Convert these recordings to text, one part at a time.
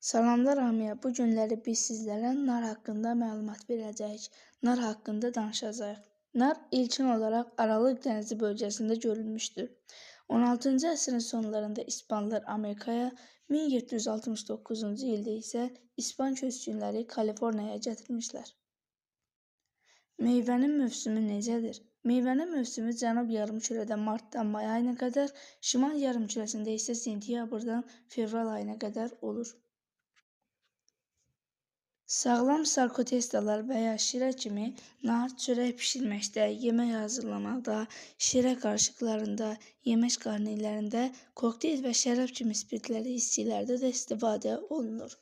Salamlar hamıya. Bu günləri biz sizlərə nar haqqında məlumat verəcəyik. Nar haqqında danışacağıq. Nar ilkin olaraq Aralıq dənizi bölgəsində görülmüşdür. 16-cı əsrin sonlarında İspanlılar Amerikaya, 1769-cu ildə isə İspan köçkünləri Kaliforniyaya gətirmişlər. Meyvənin mövsümü necədir? Meyvənin mövsümü cənub yarımkürədə martdan may ayına qədər, şimal yarımkürəsində isə sentyabrdan fevral ayına qədər olur. Sağlam sarkotestalar və ya şirə kimi nar çörək bişirməkdə, yemək hazırlamaqda, şirə qarışıqlarında, yemək qarnirlərində, kokteyl və şərab kimi spirtli içkilərdə də istifadə olunur.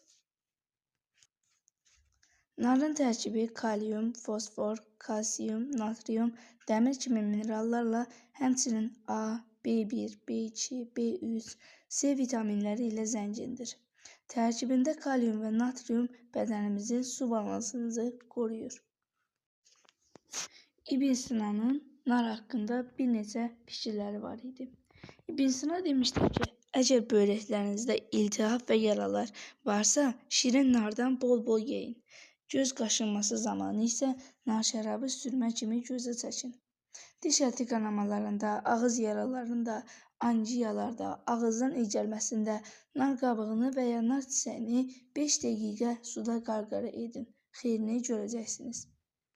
Narın tərkibi kalium, fosfor, kalsium, natrium, dəmir kimi minerallarla, həmçinin A, B1, B2, B3, C vitaminləri ilə zəngindir. Tərkibində kalium və natrium bədənimizin su balansını qoruyur. İbn Sina'nın nar haqqında bir neçə fikirləri var idi. İbn Sina demişdi ki, əgər böyrəklərinizdə iltihab və yaralar varsa, şirin nardan bol-bol yeyin. Göz qaşınması zamanı isə nar şərabı sürmə kimi gözə çəkin. Diş əti qanamalarında, ağız yaralarında, angiyalarda, ağızdan iy gəlməsində nar qabığını və ya nar çiçəyini 5 dəqiqə suda qarqara edin. Xeyrini görəcəksiniz.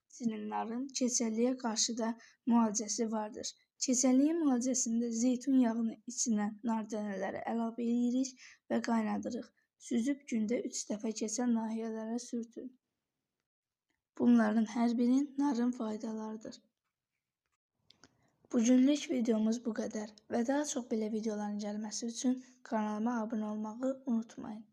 Həmçinin narın keçəlliyə qarşı da müalicəsi vardır. Keçəlliyin müalicəsində zeytun yağını içinə nar dənələri əlavə edirik və qaynadırıq. Süzüb gündə 3 dəfə keçən nahiyələrə sürtün. Bunların hər biri narın faydalarıdır. Bugünlük videomuz bu qədər və daha çox belə videoların gəlməsi üçün kanalıma abunə olmağı unutmayın.